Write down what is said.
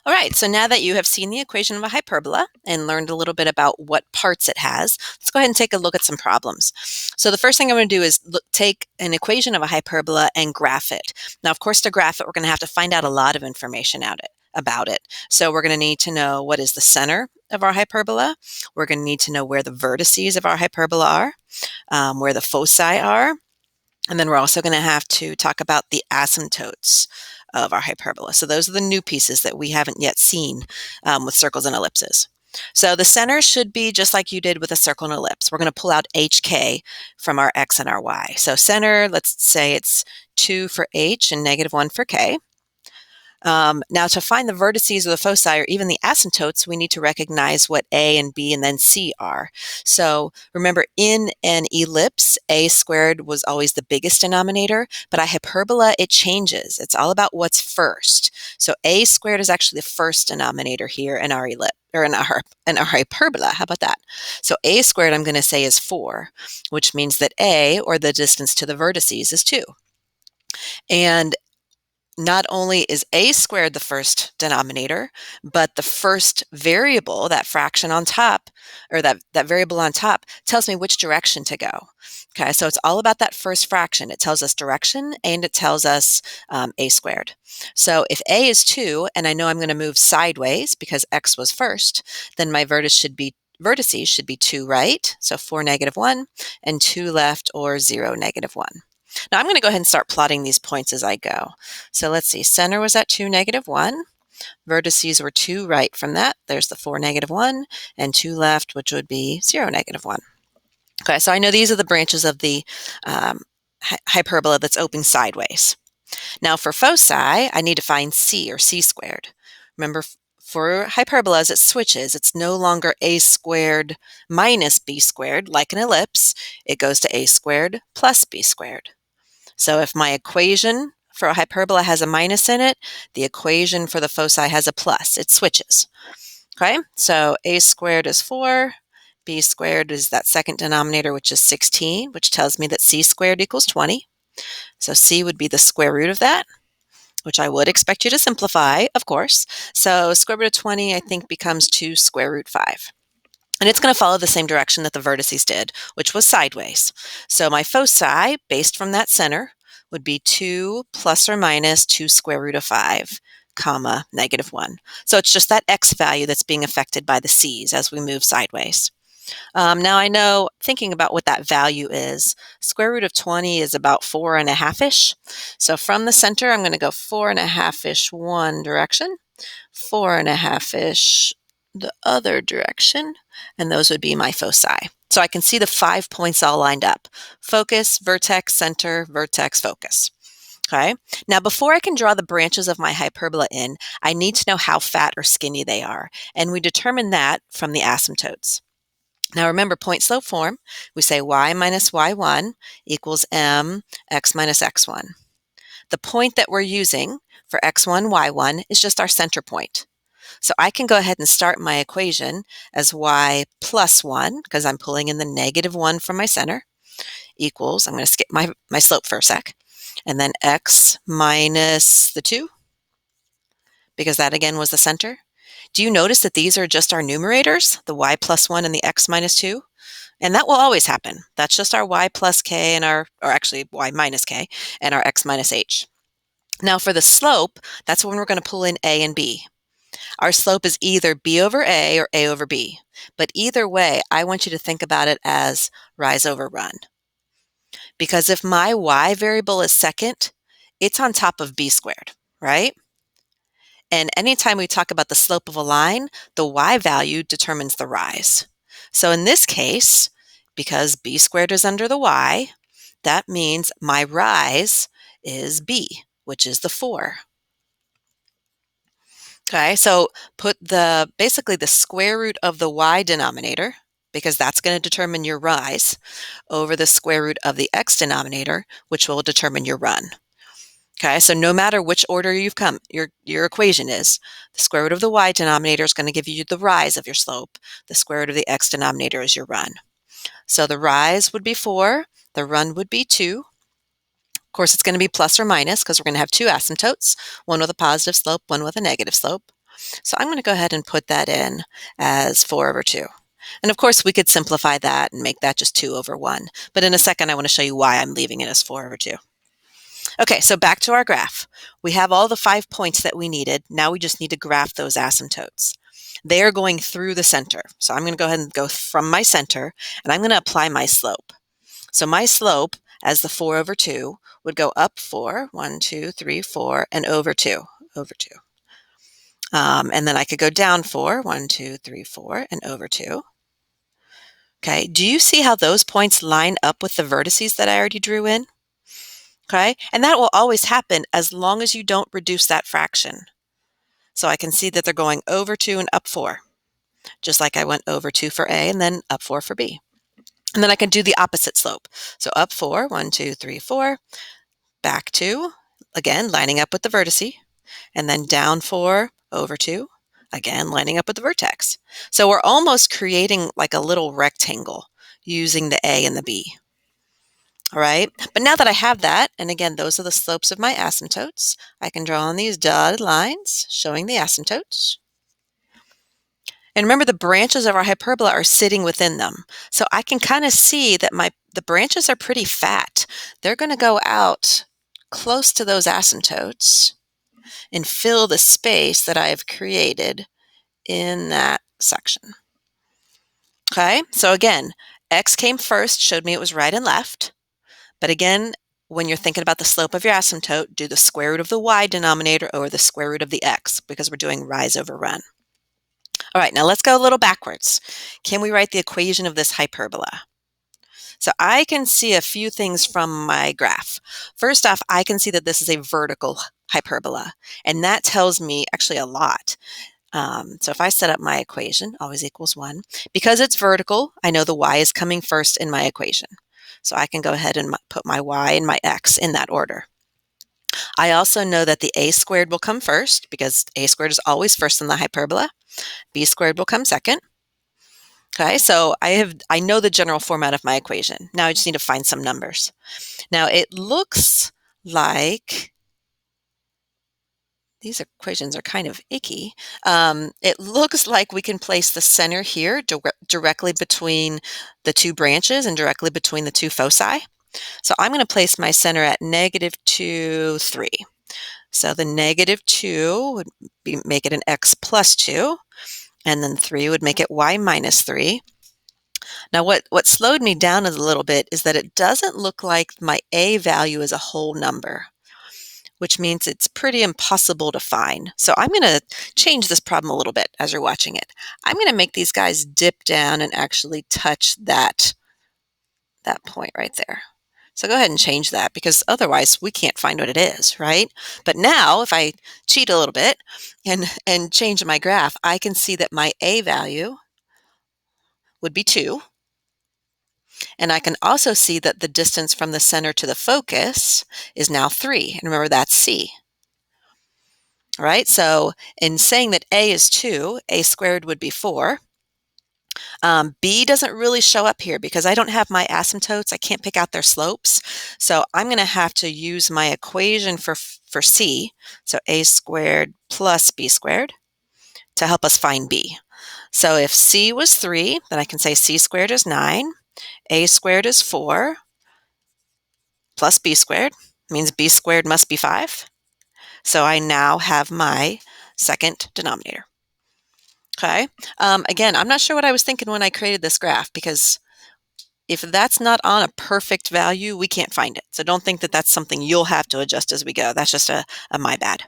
All right, so now that you have seen the equation of a hyperbola and learned a little bit about what parts it has, let's go ahead and take a look at some problems. So the first thing I'm going to do is take an equation of a hyperbola and graph it. Now, of course, to graph it, we're going to have to find out a lot of information about it. So we're going to need to know what is the center of our hyperbola. We're going to need to know where the vertices of our hyperbola are, where the foci are, and then we're also going to have to talk about the asymptotes of our hyperbola. So those are the new pieces that we haven't yet seen with circles and ellipses. So the center should be just like you did with a circle and ellipse. We're going to pull out HK from our X and our Y. So center, let's say it's 2 for H and -1 for K. Now, to find the vertices of the foci or even the asymptotes, we need to recognize what A and B and then C are. So remember, in an ellipse, A squared was always the biggest denominator, but a hyperbola, it changes. It's all about what's first. So A squared is actually the first denominator here in our ellipse, or in our hyperbola. How about that? So A squared, I'm going to say, is 4, which means that A, or the distance to the vertices, is 2. And not only is A squared the first denominator, but the first variable, that fraction on top, or that variable on top, tells me which direction to go. Okay, so it's all about that first fraction. It tells us direction and it tells us A squared. So if A is 2, and I know I'm going to move sideways because X was first, then my vertices should be 2 right, so 4, -1, and 2 left, or 0, -1. Now I'm going to go ahead and start plotting these points as I go. So let's see, center was at 2, -1. Vertices were 2 right from that. There's the 4, -1, and 2 left, which would be 0, -1. Okay, so I know these are the branches of the hyperbola that's open sideways. Now for foci, I need to find C, or C squared. Remember, for hyperbolas, it switches. It's no longer A squared minus B squared like an ellipse. It goes to A squared plus B squared. So if my equation for a hyperbola has a minus in it, the equation for the foci has a plus. It switches. Okay, so A squared is 4, B squared is that second denominator, which is 16, which tells me that C squared equals 20. So C would be the square root of that, which I would expect you to simplify, of course. So square root of 20, I think, becomes 2 square root 5. And it's going to follow the same direction that the vertices did, which was sideways. So my foci, based from that center, would be 2 plus or minus 2 square root of 5, comma, -1. So it's just that X value that's being affected by the C's as we move sideways. Now I know, thinking about what that value is, square root of 20 is about 4.5-ish. So from the center, I'm going to go 4.5-ish one direction, 4.5-ish the other direction, and those would be my foci. So I can see the 5 points all lined up: focus, vertex, center, vertex, focus. Okay. Now, before I can draw the branches of my hyperbola in, I need to know how fat or skinny they are, and we determine that from the asymptotes. Now remember, point-slope form, we say y minus y1 equals m x minus x1. The point that we're using for x1, y1 is just our center point. So I can go ahead and start my equation as y plus 1, because I'm pulling in the -1 from my center, equals, I'm going to skip my slope for a sec, and then x minus the 2, because that again was the center. Do you notice that these are just our numerators, the y plus 1 and the x minus 2? And that will always happen. That's just our y plus k and or actually y minus k, and our x minus h. Now for the slope, that's when we're going to pull in a and b. Our slope is either b over a or a over b. But either way, I want you to think about it as rise over run. Because if my y variable is second, it's on top of b squared, right? And anytime we talk about the slope of a line, the y value determines the rise. So in this case, because b squared is under the y, that means my rise is b, which is the 4. Okay, so put basically the square root of the y denominator, because that's going to determine your rise, over the square root of the x denominator, which will determine your run. Okay, so no matter which order you've come, your equation is, the square root of the y denominator is going to give you the rise of your slope. The square root of the x denominator is your run. So the rise would be 4, the run would be 2. Of course, it's going to be plus or minus because we're going to have two asymptotes, one with a positive slope, one with a negative slope. So I'm going to go ahead and put that in as 4 over 2. And of course, we could simplify that and make that just 2 over 1. But in a second, I want to show you why I'm leaving it as 4 over 2. Okay, so back to our graph. We have all the 5 points that we needed. Now we just need to graph those asymptotes. They are going through the center. So I'm going to go ahead and go from my center, and I'm going to apply my slope. So my slope, as the 4 over 2, would go up 4, 1, 2, 3, 4, and over 2, over 2. And then I could go down 4, 1, 2, 3, 4, and over 2. Okay, do you see how those points line up with the vertices that I already drew in? Okay, and that will always happen as long as you don't reduce that fraction. So I can see that they're going over 2 and up 4, just like I went over 2 for A and then up 4 for B. And then I can do the opposite slope. So up 4, 1, 2, 3, 4, back 2, again, lining up with the vertice, and then down 4, over 2, again, lining up with the vertex. So we're almost creating like a little rectangle using the A and the B. All right, but now that I have that, and again, those are the slopes of my asymptotes, I can draw on these dotted lines showing the asymptotes. And remember, the branches of our hyperbola are sitting within them. So I can kind of see that the branches are pretty fat. They're going to go out close to those asymptotes and fill the space that I have created in that section. Okay, so again, x came first, showed me it was right and left. But again, when you're thinking about the slope of your asymptote, do the square root of the y denominator over the square root of the x, because we're doing rise over run. All right, now let's go a little backwards. Can we write the equation of this hyperbola? So I can see a few things from my graph. First off, I can see that this is a vertical hyperbola, and that tells me actually a lot. So if I set up my equation, always equals 1, because it's vertical, I know the y is coming first in my equation. So I can go ahead and put my y and my x in that order. I also know that the a squared will come first, because a squared is always first in the hyperbola. B squared will come second. Okay, so I know the general format of my equation. Now I just need to find some numbers. Now it looks like these equations are kind of icky. It looks like we can place the center here directly between the two branches and directly between the two foci. So I'm going to place my center at -2, 3. So the -2 would make it an x plus 2, and then 3 would make it y minus 3. Now what slowed me down a little bit is that it doesn't look like my a value is a whole number, which means it's pretty impossible to find. So I'm going to change this problem a little bit as you're watching it. I'm going to make these guys dip down and actually touch that point right there. So go ahead and change that, because otherwise we can't find what it is, right? But now if I cheat a little bit and change my graph, I can see that my a value would be 2. And I can also see that the distance from the center to the focus is now 3. And remember, that's C. All right, so in saying that a is 2, a squared would be 4. B doesn't really show up here because I don't have my asymptotes. I can't pick out their slopes. So I'm going to have to use my equation for C, so a squared plus b squared, to help us find B. So if C was 3, then I can say C squared is 9, a squared is 4, plus b squared means b squared must be 5. So I now have my second denominator. Okay. Again, I'm not sure what I was thinking when I created this graph, because if that's not on a perfect value, we can't find it. So don't think that that's something you'll have to adjust as we go. That's just a my bad.